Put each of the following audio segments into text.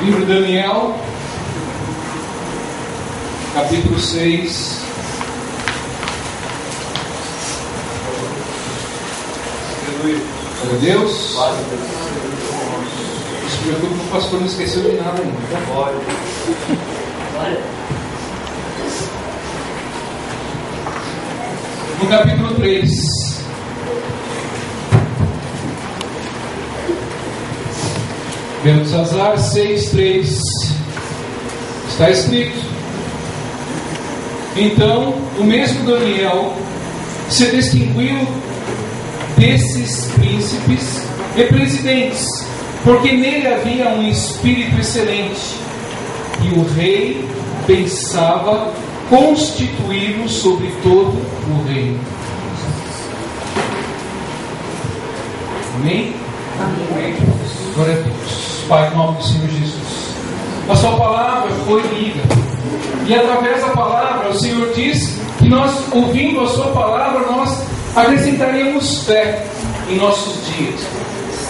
Livro de Daniel, capítulo 6. Glória a Deus. Não se preocupe, o pastor não esqueceu de nada ainda. No capítulo 3. Beltesazar 6:3 está escrito: então o mesmo Daniel se distinguiu desses príncipes e presidentes, porque nele havia um espírito excelente, e o rei pensava constituí-lo sobre todo o reino. Amém? Amém. Glória a Deus. Pai, em nome do Senhor Jesus, a sua palavra foi lida, e através da palavra o Senhor diz que nós, ouvindo a sua palavra, nós acrescentaríamos fé em nossos dias,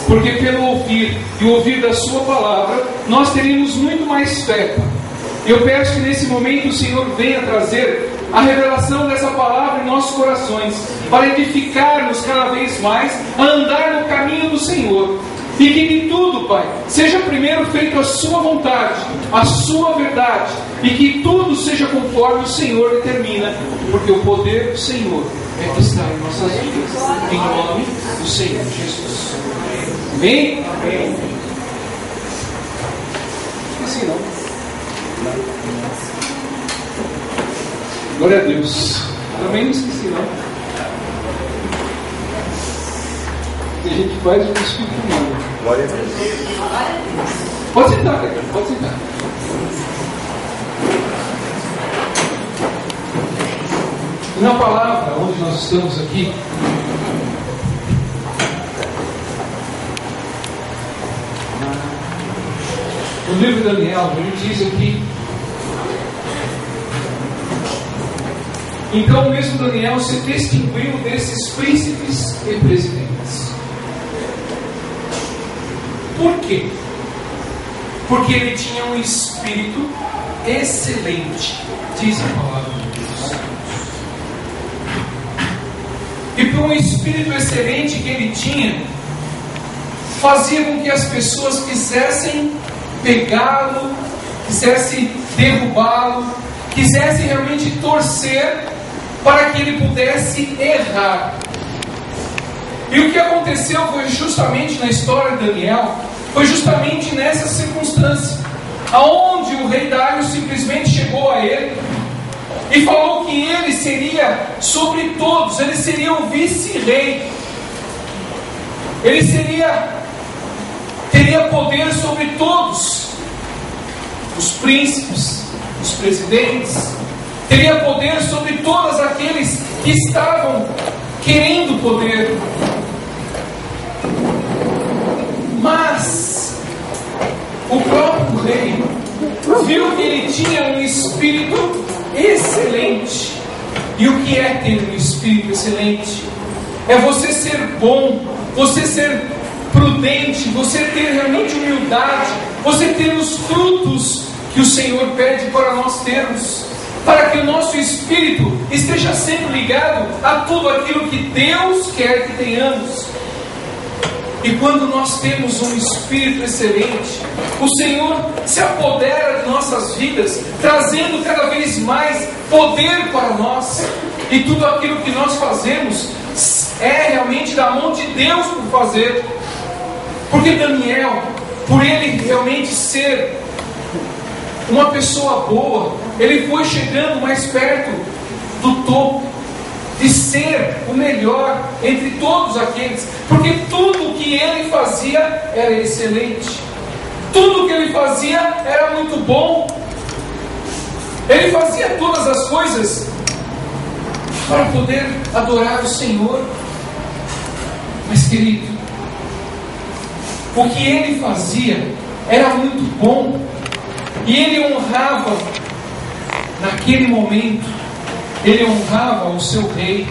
porque pelo ouvir e o ouvir da sua palavra nós teríamos muito mais fé. Eu peço que nesse momento o Senhor venha trazer a revelação dessa palavra em nossos corações, para edificar-nos cada vez mais a andar no caminho do Senhor. E que de tudo, Pai, seja primeiro feito a sua vontade, a sua verdade, e que tudo seja conforme o Senhor determina, porque o poder do Senhor é que está em nossas vidas, em nome do Senhor Jesus. Amém? Amém. Assim não. Glória a Deus. Também não esqueci não. A gente faz o Espírito humano. Glória a Deus. Pode sentar, cara. Pode sentar. E na palavra onde nós estamos aqui, no livro de Daniel, ele diz aqui: então o mesmo Daniel se distinguiu desses príncipes e presidentes. Por quê? Porque ele tinha um espírito excelente, diz a palavra de Deus. E por um espírito excelente que ele tinha, fazia com que as pessoas quisessem pegá-lo, quisessem derrubá-lo, quisessem realmente torcer para que ele pudesse errar. E o que aconteceu foi justamente na história de Daniel, foi justamente nessa circunstância, aonde o rei Dário simplesmente chegou a ele e falou que ele seria sobre todos, ele seria o vice-rei, ele teria poder sobre todos, os príncipes, os presidentes, teria poder sobre todos aqueles que estavam querendo poder. Mas o próprio rei viu que ele tinha um espírito excelente. E o que é ter um espírito excelente? É você ser bom, você ser prudente, você ter realmente humildade, você ter os frutos que o Senhor pede para nós termos, para que o nosso espírito esteja sempre ligado a tudo aquilo que Deus quer que tenhamos. E quando nós temos um espírito excelente, o Senhor se apodera de nossas vidas, trazendo cada vez mais poder para nós. E tudo aquilo que nós fazemos é realmente da mão de Deus por fazer. Porque Daniel, por ele realmente ser uma pessoa boa, ele foi chegando mais perto do topo, de ser o melhor entre todos aqueles, porque tudo o que ele fazia era excelente, tudo o que ele fazia era muito bom, ele fazia todas as coisas para poder adorar o Senhor. Mas querido, o que ele fazia era muito bom, e ele honrava naquele momento, ele honrava o seu rei,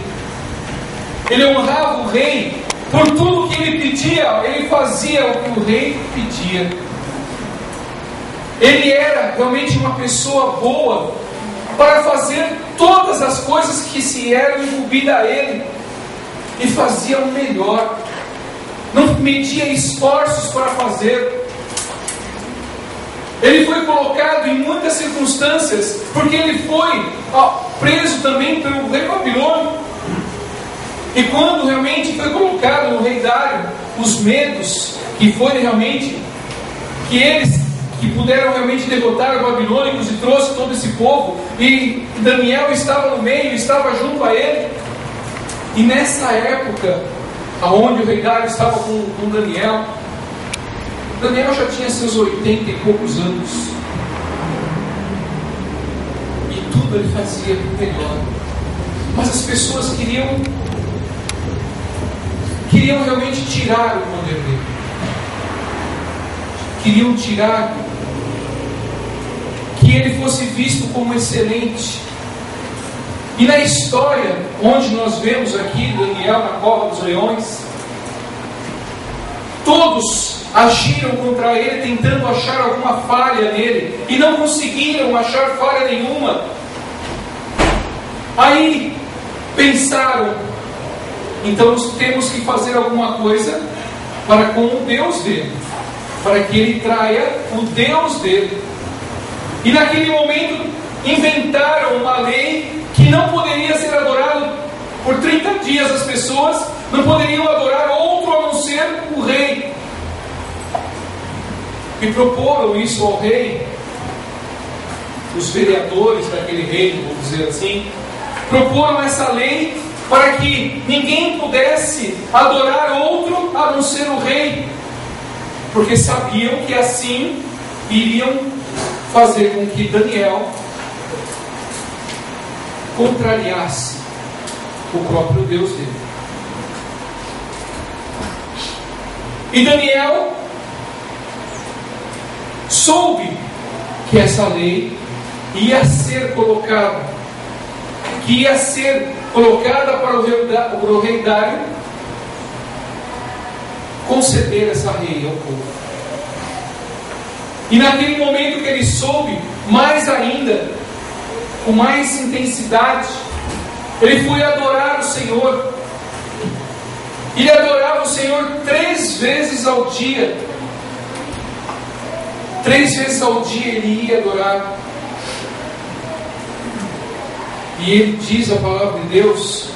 ele honrava o rei por tudo que ele pedia, ele fazia o que o rei pedia. Ele era realmente uma pessoa boa para fazer todas as coisas que se eram incumbidas a ele, e fazia o melhor, não media esforços para fazer. Ele foi colocado em muitas circunstâncias, porque ele foi preso também pelo rei babilônico. E quando realmente foi colocado no rei Dário, os medos que foi realmente, que puderam realmente derrotar os babilônicos e trouxe todo esse povo, e Daniel estava no meio, estava junto a ele. E nessa época, aonde o rei Dário estava com Daniel já tinha seus 80 e poucos anos, e tudo ele fazia melhor. Mas as pessoas queriam realmente tirar o poder dele, queriam tirar que ele fosse visto como excelente. E na história, onde nós vemos aqui Daniel na cova dos leões, todos agiram contra ele, tentando achar alguma falha nele, e não conseguiram achar falha nenhuma. Aí pensaram, então nós temos que fazer alguma coisa para com o Deus dele, para que ele traia o Deus dele. E naquele momento inventaram uma lei que não poderia ser adorado por 30 dias. As pessoas não poderiam adorar outro a não ser o rei. E proporam isso ao rei. Os vereadores daquele reino, vamos dizer assim, proporam essa lei para que ninguém pudesse adorar outro a não ser o rei, porque sabiam que assim iriam fazer com que Daniel contrariasse o próprio Deus dele. E Daniel soube que essa lei ia ser colocada, para o rei Dário conceder essa lei ao povo. E naquele momento que ele soube, mais ainda, com mais intensidade, ele foi adorar o Senhor. Ele adorava o Senhor 3 vezes ao dia. 3 vezes ao dia ele ia adorar. E ele diz a palavra de Deus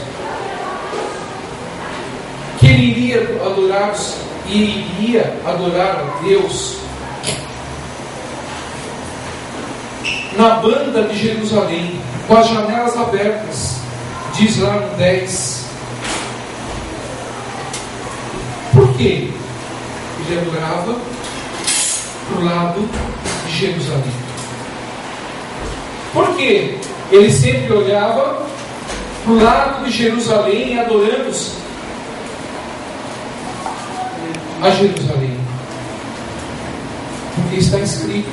que ele iria adorar a Deus na banda de Jerusalém, com as janelas abertas, diz lá no 10. Por quê? Ele adorava para o lado de Jerusalém. Por quê? Ele sempre olhava para o lado de Jerusalém, adorando a Jerusalém, porque está escrito: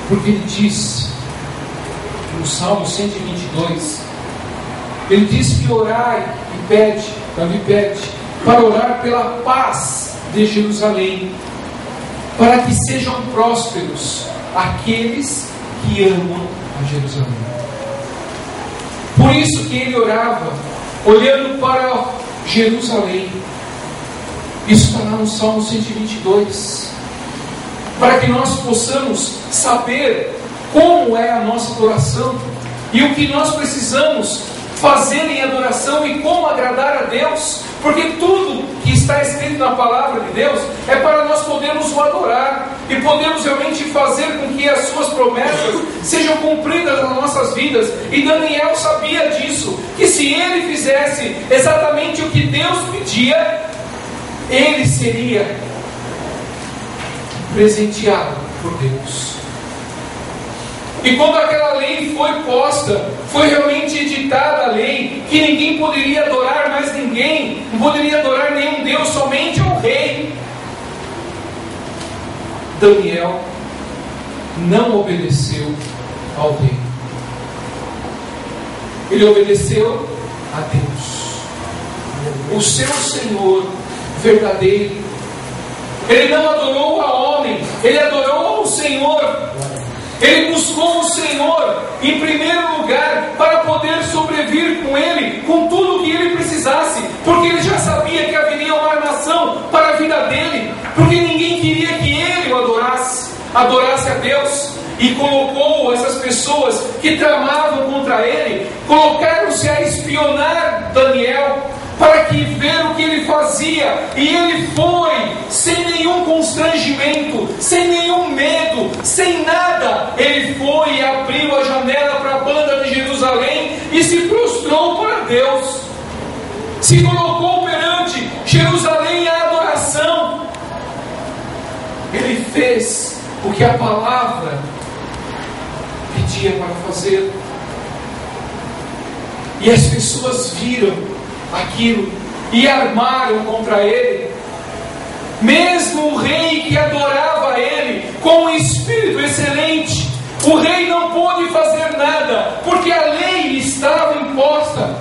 porque ele diz no Salmo 122, ele diz que orai e pede, Davi pede, para orar pela paz de Jerusalém, para que sejam prósperos aqueles que amam a Jerusalém. Por isso que ele orava, olhando para Jerusalém. Isso está lá no Salmo 122. Para que nós possamos saber como é a nossa adoração e o que nós precisamos fazer em adoração e como agradar a Deus, porque tudo que está escrito na palavra de Deus é para nós podermos o adorar e podermos realmente fazer com que as suas promessas sejam cumpridas nas nossas vidas. E Daniel sabia disso, que se ele fizesse exatamente o que Deus pedia, ele seria presenteado por Deus. E quando aquela lei foi posta, foi realmente editada a lei, que ninguém poderia adorar mais ninguém, não poderia adorar nenhum Deus, somente ao rei. Daniel não obedeceu ao rei. ele obedeceu a Deus, o seu Senhor verdadeiro. Ele não adorou a homem, ele adorou ao Senhor. Ele buscou o Senhor em primeiro lugar para poder sobreviver com Ele, com tudo o que ele precisasse, porque ele já sabia que haveria uma armação para a vida dele, porque ninguém queria que ele o adorasse a Deus. E colocou essas pessoas que tramavam contra ele, colocaram-se a espionar Daniel, para que ver o que ele fazia. E ele foi, sem nenhum constrangimento, sem nenhum medo, sem nada. Ele foi e abriu a janela para a banda de Jerusalém e se prostrou para Deus. Se colocou perante Jerusalém à adoração. Ele fez o que a palavra pedia para fazer. E as pessoas viram aquilo e armaram contra ele. Mesmo o rei que adorava ele com um espírito excelente, o rei não pôde fazer nada, porque a lei estava imposta.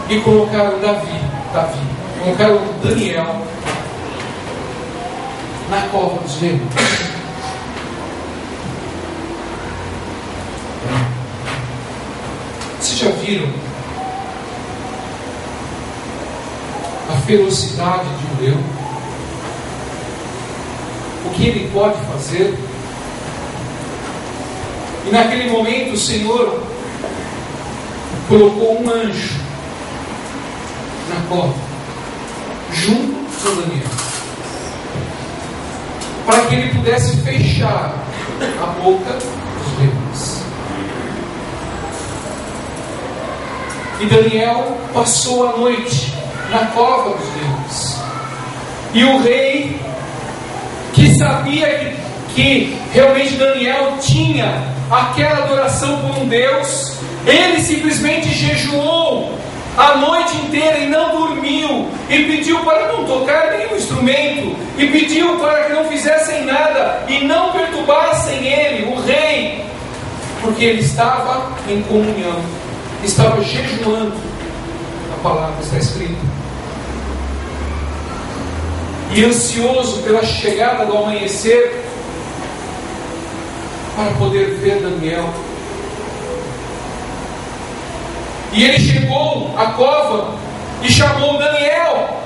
E colocaram colocaram Daniel na cova dos leões. Vocês já viram a ferocidade de um leão? O que ele pode fazer? E naquele momento o Senhor colocou um anjo na cova, junto com Daniel, para que ele pudesse fechar a boca dos leões. E Daniel passou a noite na cova dos leões. E o rei, que sabia que realmente Daniel tinha aquela adoração por um Deus, ele simplesmente jejuou a noite inteira e não dormiu, e pediu para não tocar nenhum instrumento, e pediu para que não fizessem nada e não perturbassem ele, o rei, porque ele estava em comunhão, estava jejuando. A palavra está escrita. E ansioso pela chegada do amanhecer, para poder ver Daniel. E ele chegou à cova e chamou Daniel.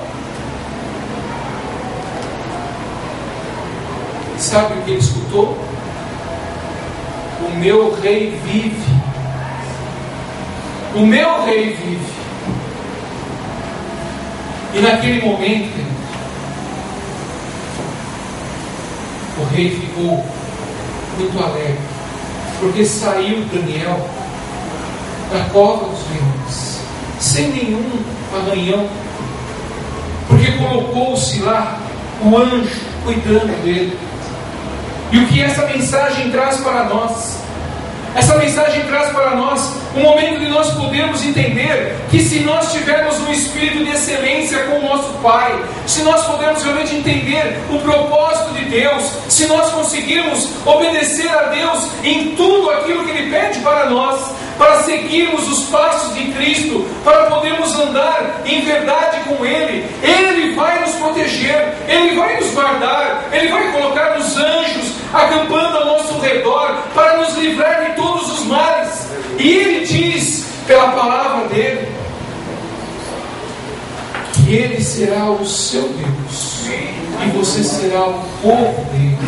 Sabe o que ele escutou? O meu rei vive. O meu rei vive. E naquele momento, o rei ficou muito alegre, porque saiu Daniel da cova dos leões sem nenhum arranhão, porque colocou-se lá o anjo cuidando dele. E o que essa mensagem traz para nós? Essa mensagem traz para nós um momento de nós podermos entender que se nós tivermos um espírito de excelência com o nosso Pai, se nós pudermos realmente entender o propósito de Deus, se nós conseguirmos obedecer a Deus em tudo aquilo que Ele pede para nós, para seguirmos os passos de Cristo, para podermos andar em verdade com Ele, Ele vai nos proteger, Ele vai nos guardar, Ele vai colocar os anjos acampando ao nosso redor para nos livrar de todos os males. E Ele diz, pela palavra dEle, que Ele será o seu Deus e você será o povo dEle.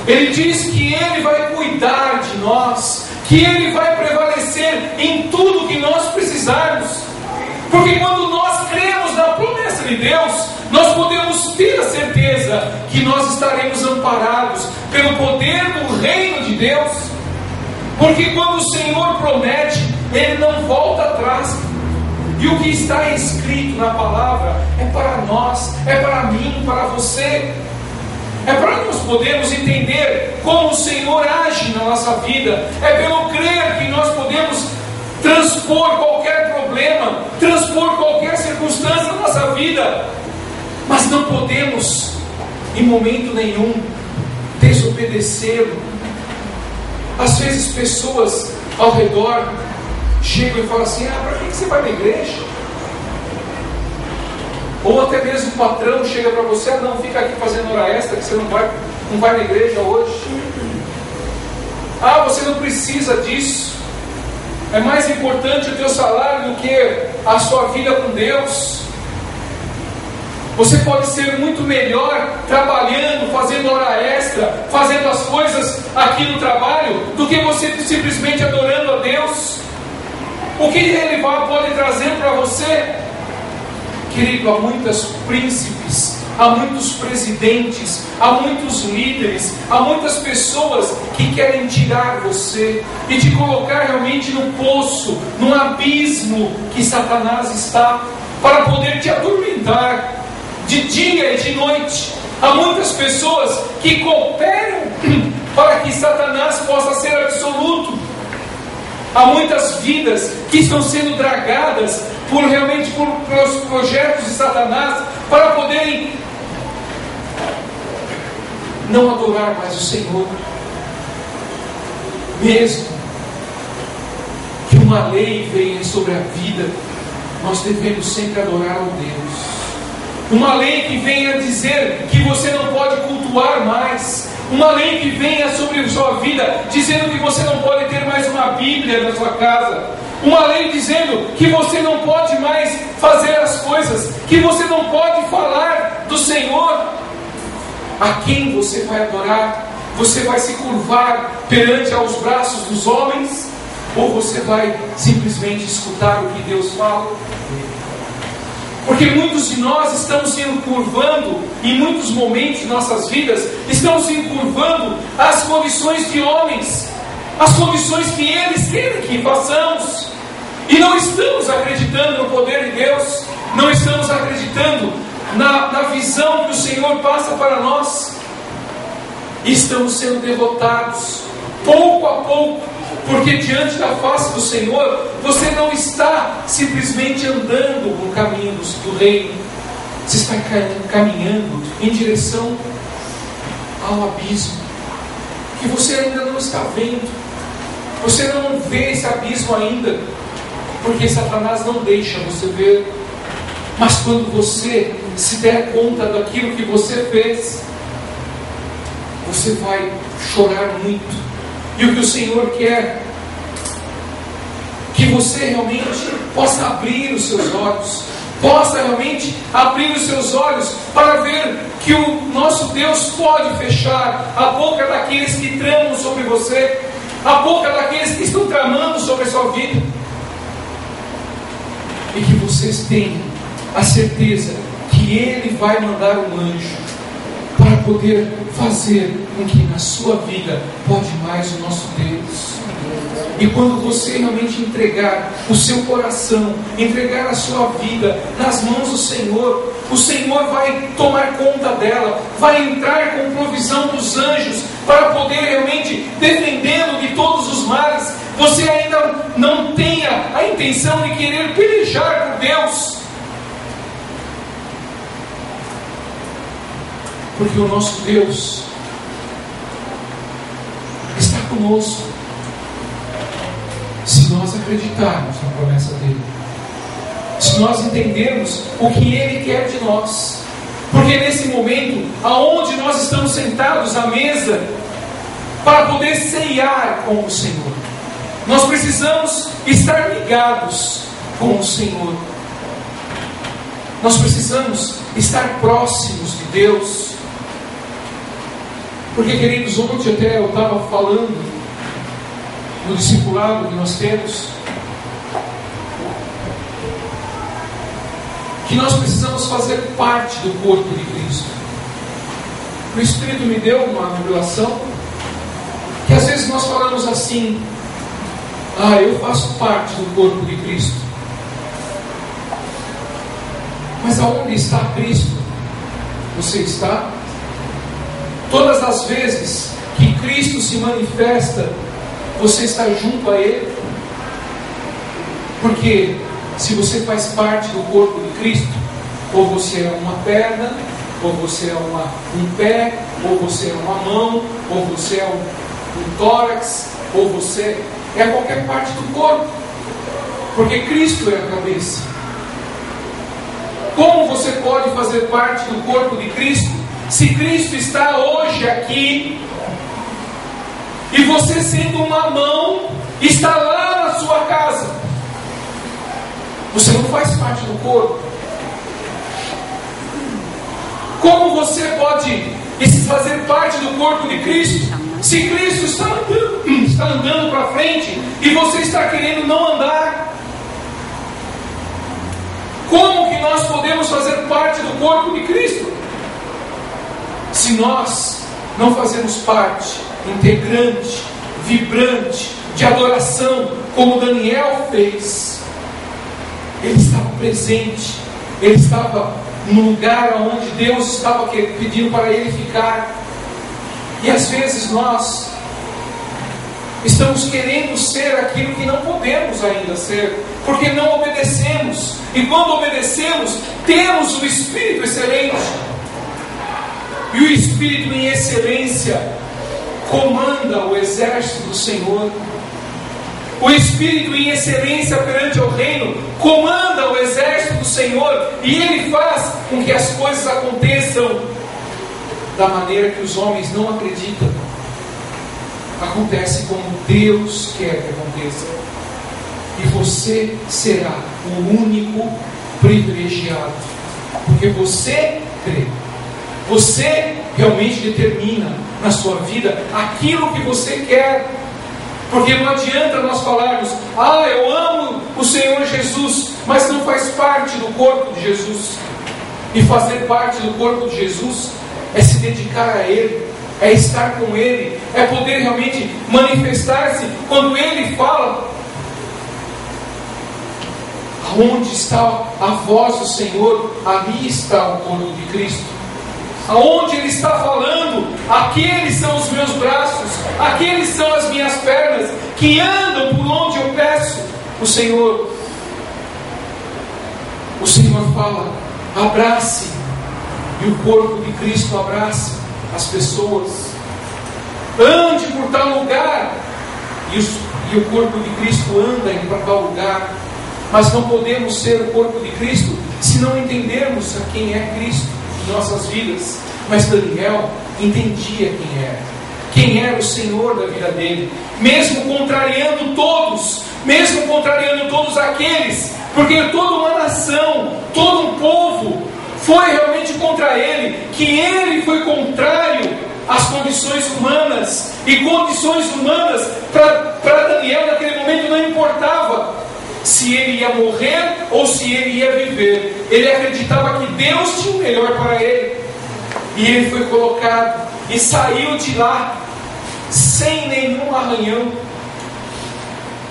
Ele diz que Ele vai cuidar de nós, que Ele vai prevalecer em tudo que nós precisarmos, porque quando nós cremos na promessa de Deus, nós podemos ter a certeza que nós estaremos amparados pelo poder do reino de Deus, porque quando o Senhor promete, Ele não volta atrás. E o que está escrito na palavra é para nós, é para mim, para você. É para nós podermos entender como o Senhor age na nossa vida. É pelo crer que nós podemos transpor qualquer problema, transpor qualquer circunstância na nossa vida. Mas não podemos, em momento nenhum, desobedecê-lo. Às vezes pessoas ao redor chegam e falam assim: para que você vai na igreja? Ou até mesmo o patrão chega para você: não, fica aqui fazendo hora extra, que você não vai na igreja hoje. Você não precisa disso. É mais importante o teu salário do que a sua vida com Deus. Você pode ser muito melhor trabalhando, fazendo hora extra, fazendo as coisas aqui no trabalho, do que você simplesmente adorando a Deus. O que Ele pode trazer para você? Querido, há muitos príncipes, há muitos presidentes, há muitos líderes, há muitas pessoas que querem tirar você e te colocar realmente no poço, num abismo que Satanás está, para poder te atormentar de dia e de noite. Há muitas pessoas que cooperam para que Satanás possa ser absoluto. Há muitas vidas que estão sendo dragadas pelos projetos de Satanás, para poderem não adorar mais o Senhor. Mesmo que uma lei venha sobre a vida, nós devemos sempre adorar a Deus. Uma lei que venha dizer que você não pode cultuar mais. Uma lei que venha sobre a sua vida dizendo que você não pode ter mais uma Bíblia na sua casa. Uma lei dizendo que você não pode mais fazer as coisas, que você não pode falar do Senhor. A quem você vai adorar? Você vai se curvar perante aos braços dos homens? Ou você vai simplesmente escutar o que Deus fala? Porque muitos de nós estamos se curvando, em muitos momentos de nossas vidas, estamos se curvando às condições de homens, às condições que eles querem que façamos, e não estamos acreditando no poder de Deus, não estamos acreditando na visão que o Senhor passa para nós, e estamos sendo derrotados, pouco a pouco, porque diante da face do Senhor, você não está simplesmente andando no caminho do reino, você está caminhando em direção ao abismo, que você ainda não está vendo. Você não vê esse abismo ainda, porque Satanás não deixa você ver. Mas quando você se der conta daquilo que você fez, você vai chorar muito. E o que o Senhor quer, que você realmente possa abrir os seus olhos, possa realmente abrir os seus olhos para ver que o nosso Deus pode fechar a boca daqueles que tramam sobre você, a boca daqueles que estão tramando sobre a sua vida, e que vocês tenham a certeza que Ele vai mandar um anjo para poder fazer com que na sua vida pode mais o nosso Deus. E quando você realmente entregar o seu coração, entregar a sua vida nas mãos do Senhor, o Senhor vai tomar conta dela, vai entrar com provisão dos anjos para poder realmente defendê-lo de todos os males. Você ainda não tenha a intenção de querer pelejar por Deus, porque o nosso Deus está conosco, se nós acreditarmos na promessa dEle, se nós entendermos o que Ele quer de nós. Porque nesse momento, aonde nós estamos sentados à mesa para poder ceiar com o Senhor, nós precisamos estar ligados com o Senhor. Nós precisamos estar próximos de Deus. Porque, queridos, ontem até eu estava falando no discipulado que nós temos, que nós precisamos fazer parte do corpo de Cristo. O Espírito me deu uma revelação, que às vezes nós falamos assim: eu faço parte do corpo de Cristo. Mas aonde está Cristo? Você está? Todas as vezes que Cristo se manifesta, você está junto a Ele? Porque se você faz parte do corpo de Cristo, ou você é uma perna, ou você é um pé, ou você é uma mão, ou você é um tórax, ou você, é qualquer parte do corpo, porque Cristo é a cabeça. Como você pode fazer parte do corpo de Cristo, se Cristo está hoje aqui, e você sendo uma mão, está lá na sua casa? Você não faz parte do corpo. Como você pode fazer parte do corpo de Cristo, se Cristo está andando para frente e você está querendo não andar? Como que nós podemos fazer parte do corpo de Cristo, se nós não fazemos parte integrante, vibrante, de adoração, como Daniel fez? Ele estava presente, ele estava no lugar onde Deus estava pedindo para ele ficar. E às vezes nós estamos querendo ser aquilo que não podemos ainda ser, porque não obedecemos. E quando obedecemos, temos o Espírito excelente. E o Espírito em excelência comanda o exército do Senhor. O Espírito em excelência perante o reino comanda o exército do Senhor, e Ele faz com que as coisas aconteçam da maneira que os homens não acreditam. Acontece como Deus quer que aconteça, e você será o único privilegiado, porque você crê. Você realmente determina na sua vida aquilo que você quer. Porque não adianta nós falarmos: ah, eu amo o Senhor Jesus, mas não faz parte do corpo de Jesus. E fazer parte do corpo de Jesus é se dedicar a Ele, é estar com Ele, é poder realmente manifestar-se quando Ele fala. Aonde está a voz do Senhor, ali está o corpo de Cristo. Aonde Ele está falando, aqueles são os meus braços, aqueles são as minhas pernas, que andam por onde eu peço. O Senhor fala: abrace, e o corpo de Cristo abraça as pessoas. Ande por tal lugar, e o corpo de Cristo anda indo para tal lugar. Mas não podemos ser o corpo de Cristo se não entendermos a quem é Cristo em nossas vidas. Mas Daniel entendia quem era o Senhor da vida dele, mesmo contrariando todos aqueles, porque toda uma nação, todo um povo foi realmente contra ele, que ele foi contrário às condições humanas, e condições humanas para Daniel naquele momento não importava se ele ia morrer ou se ele ia viver. Ele acreditava que Deus tinha o melhor para ele, e ele foi colocado e saiu de lá sem nenhum arranhão.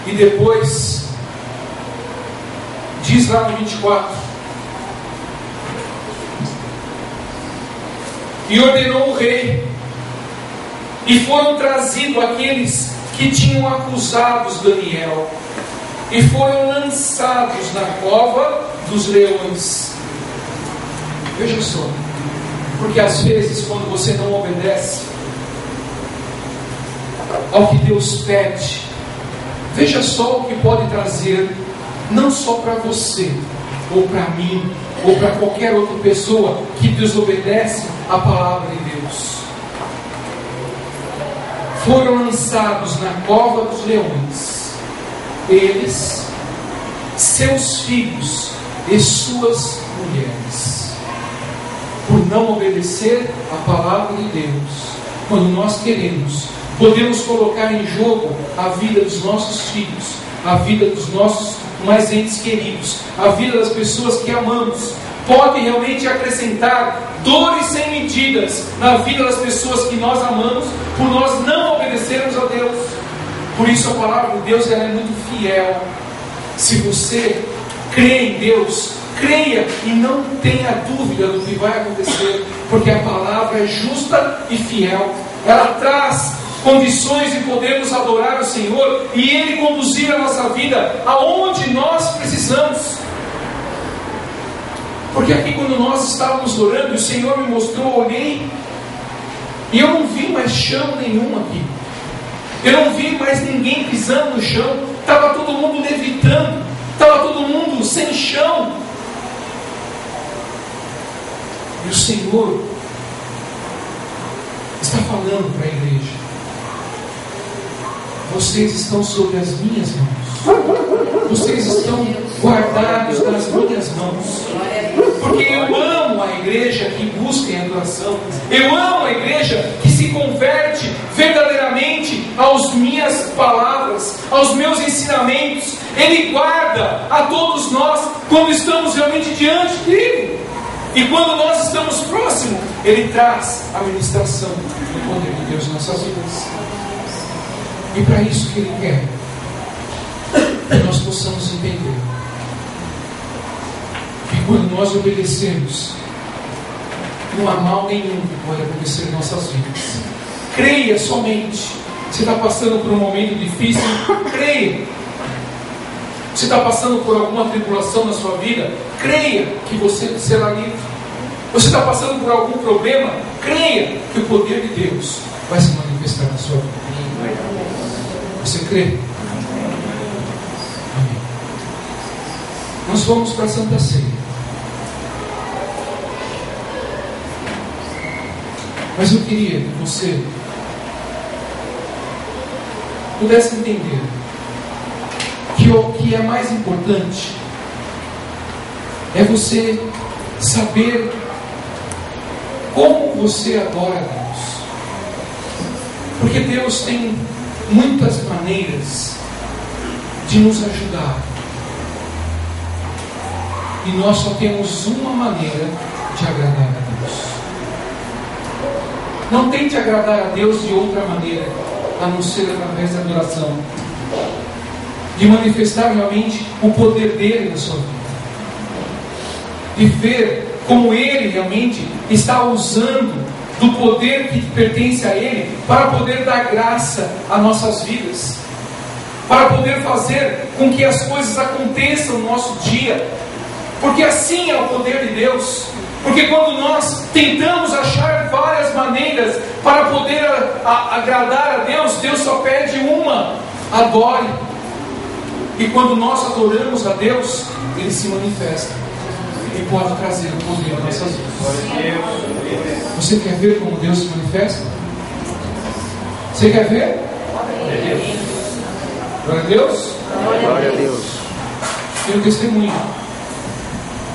E depois diz lá no 24: e ordenou o rei, e foram trazidos aqueles que tinham acusados Daniel, e foram lançados na cova dos leões. Veja só, porque às vezes quando você não obedece ao que Deus pede, veja só o que pode trazer, não só para você, ou para mim, ou para qualquer outra pessoa que desobedece à palavra de Deus. Foram lançados na cova dos leões, eles, seus filhos e suas mulheres, por não obedecer à palavra de Deus. Quando nós podemos colocar em jogo a vida dos nossos filhos, a vida dos nossos mais entes queridos, a vida das pessoas que amamos. Pode realmente acrescentar dores sem medidas na vida das pessoas que nós amamos, por nós não obedecermos a Deus. Por isso a palavra de Deus ela é muito fiel. Se você crê em Deus, creia e não tenha dúvida do que vai acontecer, porque a palavra é justa e fiel. Ela traz condições de podermos adorar o Senhor e Ele conduzir a nossa vida aonde nós precisamos. Porque aqui quando nós estávamos orando, o Senhor me mostrou, olhei, e eu não vi mais chão nenhum aqui. Eu não vi mais ninguém pisando no chão. Estava todo mundo levitando. Estava todo mundo sem chão. E o Senhor está falando para a igreja: vocês estão sobre as minhas mãos. Vocês estão guardados nas minhas mãos. Porque eu amo a igreja que busca em adoração. Eu amo a igreja que se converte verdadeiramente às minhas palavras, aos meus ensinamentos. Ele guarda a todos nós quando estamos realmente diante dele. E quando nós estamos próximos, Ele traz a ministração do poder de Deus em nossas vidas. E para isso que Ele quer que nós possamos entender que quando nós obedecermos, não há mal nenhum que pode acontecer em nossas vidas. Creia somente. Você está passando por um momento difícil, creia. Você está passando por alguma tribulação na sua vida, creia que você será livre. Você está passando por algum problema, creia que o poder de Deus vai se manifestar na sua vida. Você crê? Amém. Nós vamos para a Santa Ceia. Mas eu queria que você pudesse entender que o que é mais importante é você saber como você adora a Deus. Porque Deus tem muitas maneiras de nos ajudar. E nós só temos uma maneira de agradar a Deus. Não tente agradar a Deus de outra maneira, a não ser através da adoração. De manifestar realmente o poder dele na sua vida. De ver como Ele realmente está usando do poder que pertence a Ele para poder dar graça a nossas vidas, para poder fazer com que as coisas aconteçam no nosso dia, porque assim é o poder de Deus. Porque quando nós tentamos achar várias maneiras para poder agradar a Deus, Deus só pede uma: adore. E quando nós adoramos a Deus, Ele se manifesta e pode trazer o poder às nossas vidas. Você quer ver como Deus se manifesta? Você quer ver? Glória a Deus. Glória a Deus. Tem um testemunho.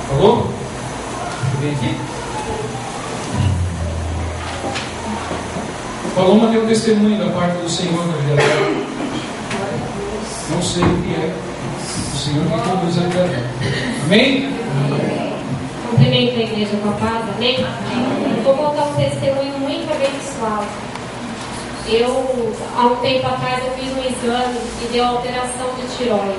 Falou? Vem aqui. Paloma deu um testemunho da parte do Senhor na vida dela. Não sei o que é. O Senhor que conduz a vida dela. Amém? Cumprimento a igreja com a paz, amém? Vou contar um testemunho muito abençoado. Eu, há um tempo atrás, eu fiz um exame e deu alteração de tireoide.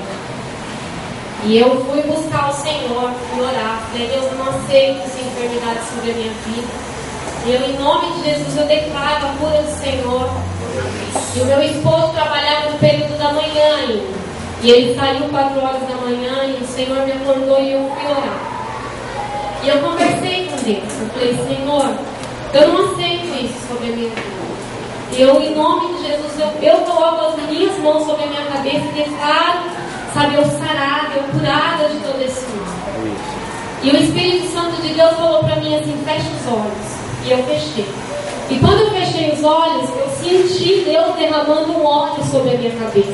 E eu fui buscar o Senhor e orar. Falei: Deus, eu não aceito essa enfermidade sobre a minha vida. E eu, em nome de Jesus, eu declaro a cura do Senhor. E o meu esposo trabalhava no período da manhã ainda. E ele saiu 4 horas da manhã e o Senhor me acordou e eu fui orar. E eu conversei com Deus. Eu falei: Senhor, eu não aceito isso sobre a minha vida. E eu, em nome de Jesus, eu coloco as minhas mãos sobre a minha cabeça e declaro, sabe, eu sarada, eu curada de todo esse mal. E o Espírito Santo de Deus falou para mim assim: fecha os olhos. E eu fechei. E quando eu fechei os olhos, eu senti Deus derramando um óleo sobre a minha cabeça.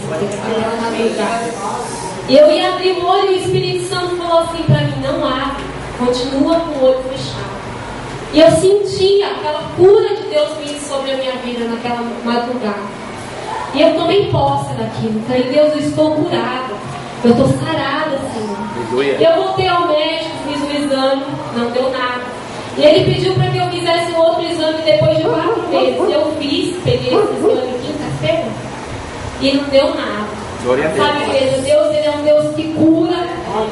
E eu ia abrir o olho e o Espírito Santo falou assim para mim: não abre, continua com o olho fechado. E eu senti aquela cura de Deus vindo sobre a minha vida naquela madrugada. E eu tomei posse daquilo. Falei: Deus, eu estou curada. Eu estou sarada, Senhor. Eu voltei ao médico, fiz o exame, não deu nada. E ele pediu para que eu fizesse um outro exame depois de 4 meses. Eu fiz, peguei esse exame quinta-feira e não deu nada. Sabe, igreja, Deus, Ele é um Deus que cura,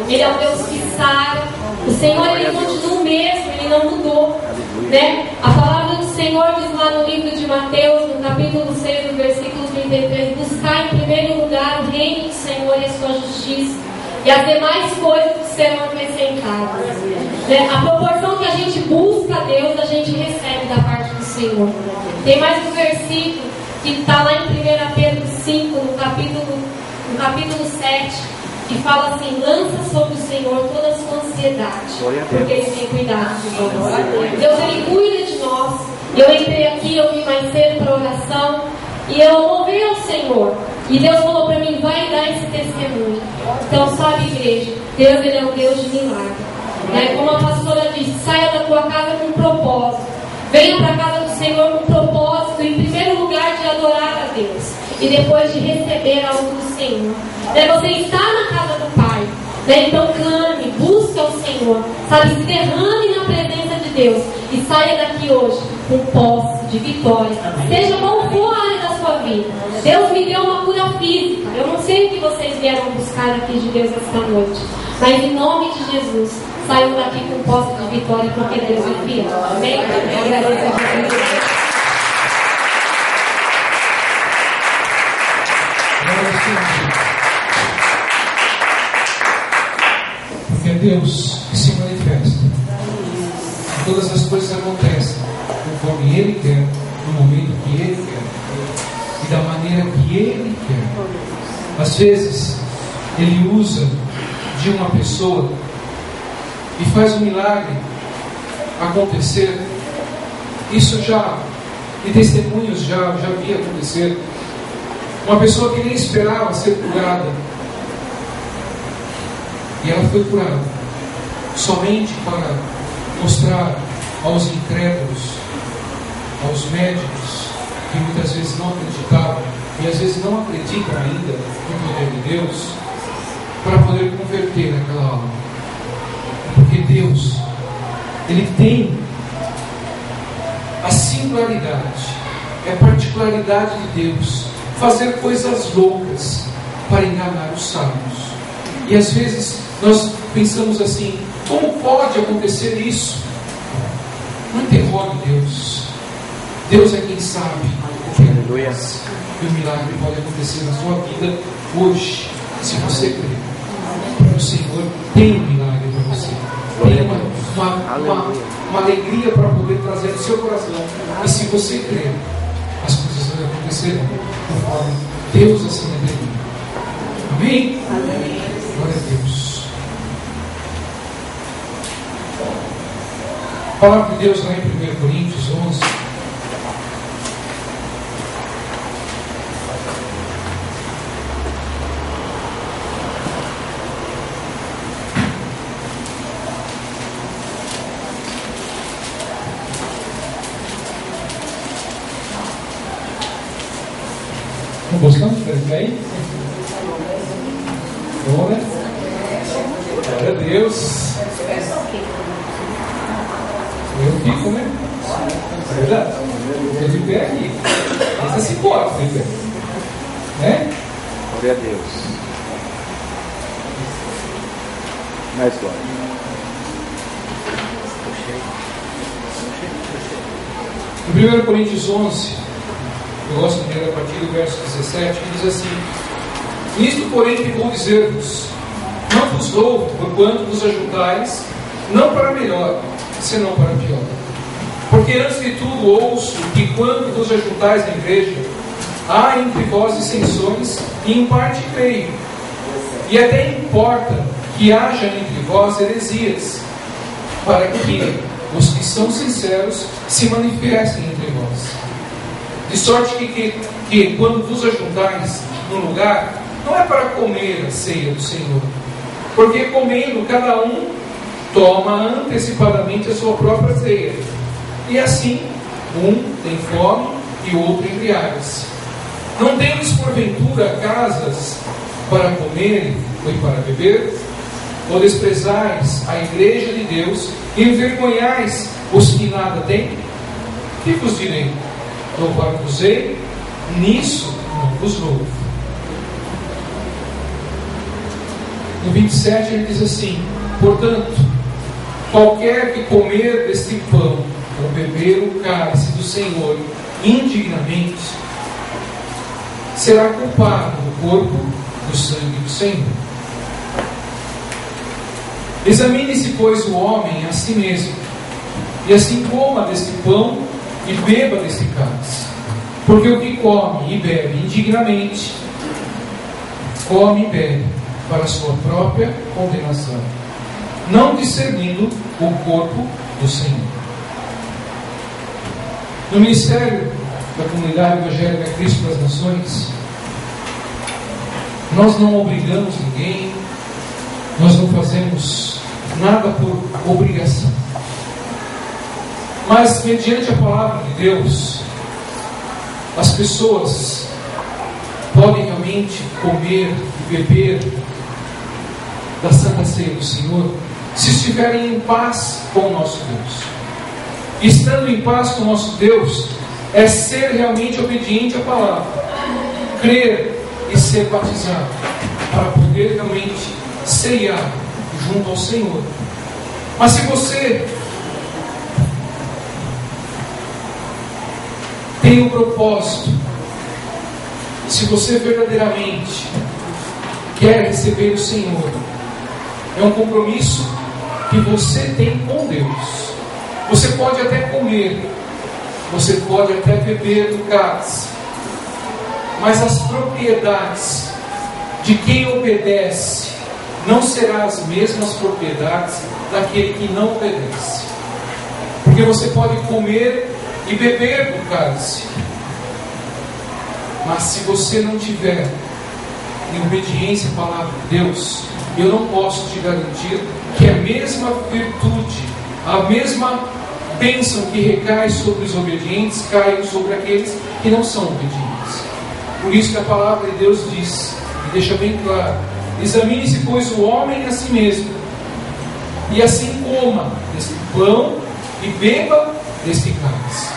Ele é um Deus que sara. O Senhor, Ele continua o mesmo, Ele não mudou, né? A palavra do Senhor diz lá no livro de Mateus, no capítulo 6, no versículo 33: buscar em primeiro lugar o reino do Senhor e a sua justiça, e as demais coisas serão acrescentadas, né? A proporção que a gente busca a Deus, a gente recebe da parte do Senhor. Tem mais um versículo que está lá em 1 Pedro capítulo 7, que fala assim: lança sobre o Senhor toda a sua ansiedade, porque Ele tem cuidado de nós. Deus, Ele cuida de nós. Eu entrei aqui, eu vim mais cedo para a oração, e eu louvei ao Senhor. E Deus falou para mim: vai dar esse testemunho. Então, sabe, igreja, Deus, Ele é um Deus de milagre. Como a pastora disse, saia da tua casa com um propósito. Venha para a casa do Senhor com um propósito, em primeiro lugar, de adorar a Deus, e depois de receber algo do Senhor. Você está na casa do Pai, então clame, busque ao Senhor, sabe, se derrame na presença de Deus, e saia daqui hoje com posse de vitória, seja qual for a área da sua vida. Deus me deu uma cura física. Eu não sei o que vocês vieram buscar aqui de Deus esta noite, mas em nome de Jesus, saiam daqui com posse de vitória, porque Deus é fiel. Amém? Eu agradeço a Jesus. Porque é Deus que se manifesta. Todas as coisas acontecem conforme Ele quer, no momento que Ele quer e da maneira que Ele quer. Às vezes Ele usa de uma pessoa e faz um milagre acontecer. Isso já, e testemunhos já vi acontecer. Uma pessoa que nem esperava ser curada, e ela foi curada, somente para mostrar aos incrédulos, aos médicos, que muitas vezes não acreditavam, e às vezes não acreditam ainda no poder de Deus, para poder converter aquela alma. Porque Deus, Ele tem a singularidade, é a particularidade de Deus, fazer coisas loucas para enganar os sábios. E às vezes nós pensamos assim: como pode acontecer isso? Não interrogue Deus. Deus é quem sabe o que acontece. E o milagre pode acontecer na sua vida hoje, se você crer. Porque o Senhor tem um milagre para você. Tem uma alegria para poder trazer no seu coração. E se você crer, as coisas vão acontecer conforme Deus assim determina. Amém? Amém. Glória a Deus. A palavra de Deus lá em 1 Coríntios 11. Não gostamos de ficar aí? Bom, né? Glória a Deus. Eu fico, né? É verdade. Eu de pé aqui. Mas se pode, de pé. Né? Glória a Deus. Mais glória. Em 1 Coríntios 11, eu gosto de ler a partir do verso 17, que diz assim: nisto, porém, que vou dizer-vos, não vos louvo porquanto vos ajuntais, não para melhor, senão para pior. Porque antes de tudo ouço que quando vos ajuntais na igreja, há entre vós dissensões, e em parte creio. E até importa que haja entre vós heresias, para que os que são sinceros se manifestem entre vós. De sorte que quando vos ajuntais num lugar, não é para comer a ceia do Senhor, porque comendo cada um toma antecipadamente a sua própria ceia, e assim um tem fome e o outro embriaga-se. Não tendes porventura casas para comer ou para beber? Ou desprezais a igreja de Deus e envergonhais os que nada têm? Que vos direi? Louvar-vos-ei? Nisso não vos louvo. No 27 ele diz assim: portanto, qualquer que comer deste pão ou beber o cálice do Senhor indignamente, será culpado do corpo, do sangue do Senhor. Examine-se, pois, o homem a si mesmo, e assim coma deste pão e beba deste cálice. Porque o que come e bebe indignamente come e bebe para a sua própria condenação, não discernindo o corpo do Senhor. No ministério da comunidade evangélica Cristo das Nações, nós não obrigamos ninguém, nós não fazemos nada por obrigação, mas mediante a palavra de Deus, as pessoas podem realmente comer e beber da Santa Ceia do Senhor se estiverem em paz com o nosso Deus. E estando em paz com o nosso Deus é ser realmente obediente à palavra, crer e ser batizado, para poder realmente ceiar junto ao Senhor. Mas se você tem um propósito, se você verdadeiramente quer receber o Senhor, é um compromisso que você tem com Deus. Você pode até comer, você pode até beber do cálice, mas as propriedades de quem obedece não serão as mesmas propriedades daquele que não obedece. Porque você pode comer e beber do cálice, mas se você não tiver em obediência à palavra de Deus, eu não posso te garantir que a mesma virtude, a mesma bênção que recai sobre os obedientes, cai sobre aqueles que não são obedientes. Por isso que a palavra de Deus diz, e deixa bem claro: examine-se, pois, o homem a si mesmo, e assim coma deste pão e beba deste cálice.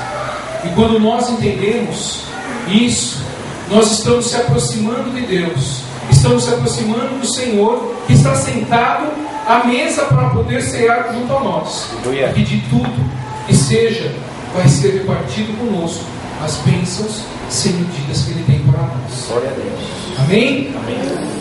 E quando nós entendemos isso, nós estamos se aproximando de Deus, estamos se aproximando do Senhor, que está sentado à mesa para poder cear junto a nós. E de tudo que seja, vai ser repartido conosco as bênçãos sem medidas que Ele tem para nós. Glória a Deus. Amém? Amém.